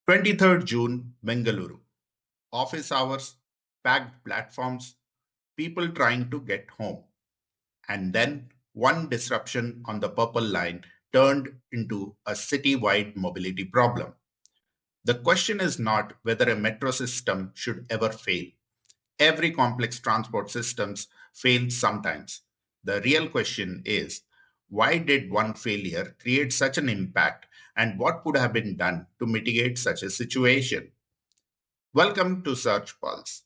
23rd June, Bengaluru. Office hours, packed platforms, people trying to get home. And then one disruption on the Purple Line turned into a city-wide mobility problem. The question is not whether a metro system should ever fail. Every complex transport systems fail sometimes. The real question is, why did one failure create such an impact, and what could have been done to mitigate such a situation? Welcome to Search Pulse.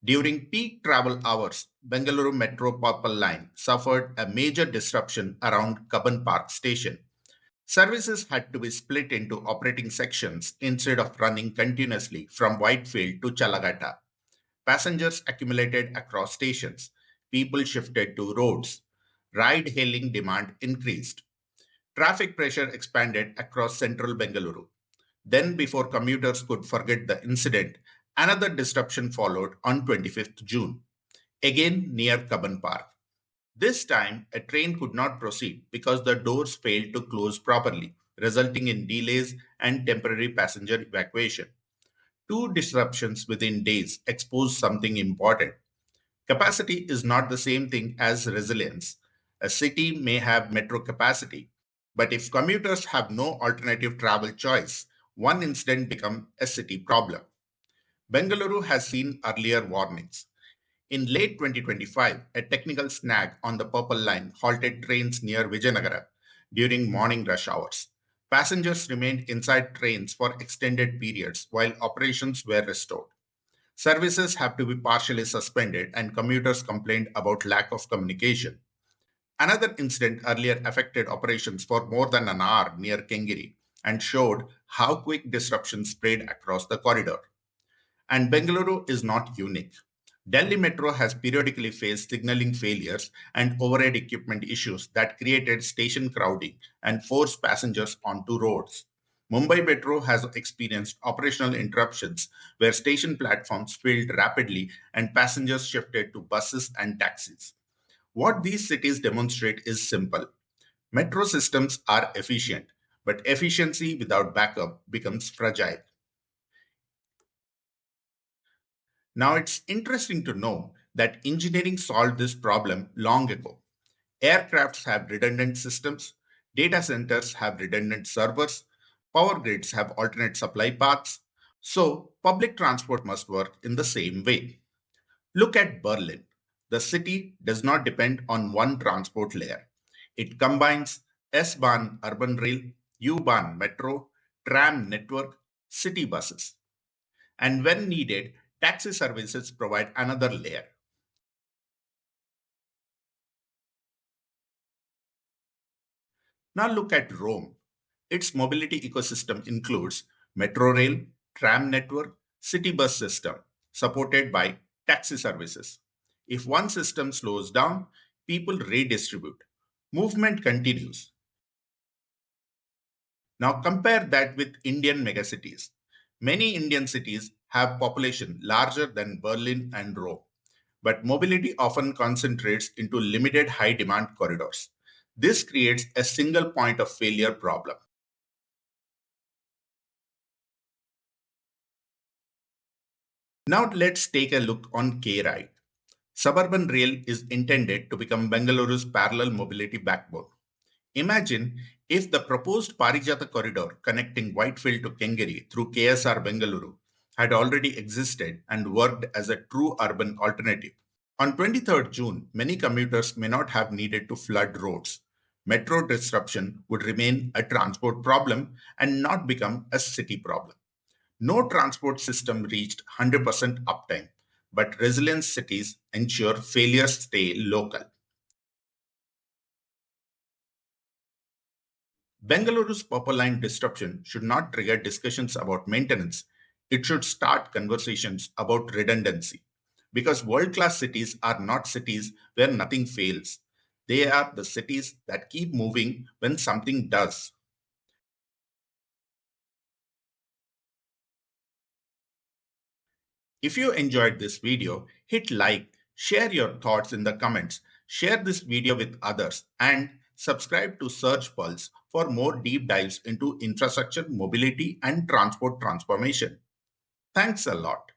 During peak travel hours, Bengaluru Metro Purple Line suffered a major disruption around Cubbon Park station. Services had to be split into operating sections instead of running continuously from Whitefield to Chalagata. Passengers accumulated across stations. People shifted to roads. Ride hailing demand increased. Traffic pressure expanded across central Bengaluru. Then, before commuters could forget the incident, another disruption followed on 25th June, again near Cubbon Park. This time, a train could not proceed because the doors failed to close properly, resulting in delays and temporary passenger evacuation. Two disruptions within days expose something important. Capacity is not the same thing as resilience. A city may have metro capacity, but if commuters have no alternative travel choice, one incident becomes a city problem. Bengaluru has seen earlier warnings. In late 2025, a technical snag on the Purple Line halted trains near Vijayanagara during morning rush hours. Passengers remained inside trains for extended periods while operations were restored. Services have to be partially suspended, and commuters complained about lack of communication. Another incident earlier affected operations for more than an hour near Kengiri and showed how quick disruption spread across the corridor. And Bengaluru is not unique. Delhi Metro has periodically faced signaling failures and overhead equipment issues that created station crowding and forced passengers onto roads. Mumbai Metro has experienced operational interruptions where station platforms filled rapidly and passengers shifted to buses and taxis. What these cities demonstrate is simple. Metro systems are efficient, but efficiency without backup becomes fragile. Now, it's interesting to know that engineering solved this problem long ago. Aircrafts have redundant systems, data centers have redundant servers, power grids have alternate supply paths, so public transport must work in the same way. Look at Berlin. The city does not depend on one transport layer. It combines S-Bahn urban rail, U-Bahn metro, tram network, city buses. And when needed, taxi services provide another layer. Now look at Rome. Its mobility ecosystem includes metro rail, tram network, city bus system, supported by taxi services. If one system slows down, people redistribute. Movement continues. Now compare that with Indian megacities. Many Indian cities have population larger than Berlin and Rome, but mobility often concentrates into limited high demand corridors. This creates a single point of failure problem. Now let's take a look on KRide. Suburban rail is intended to become Bengaluru's parallel mobility backbone. Imagine if the proposed Parijata corridor connecting Whitefield to Kengeri through KSR Bengaluru had already existed and worked as a true urban alternative. On 23rd June, many commuters may not have needed to flood roads. Metro disruption would remain a transport problem and not become a city problem. No transport system reached 100% uptime, but resilient cities ensure failures stay local. Bengaluru's Purple Line disruption should not trigger discussions about maintenance. It should start conversations about redundancy. Because world class cities are not cities where nothing fails. They are the cities that keep moving when something does. If you enjoyed this video, hit like, share your thoughts in the comments, share this video with others, and subscribe to Search Pulse for more deep dives into infrastructure, mobility, and transport transformation. Thanks a lot.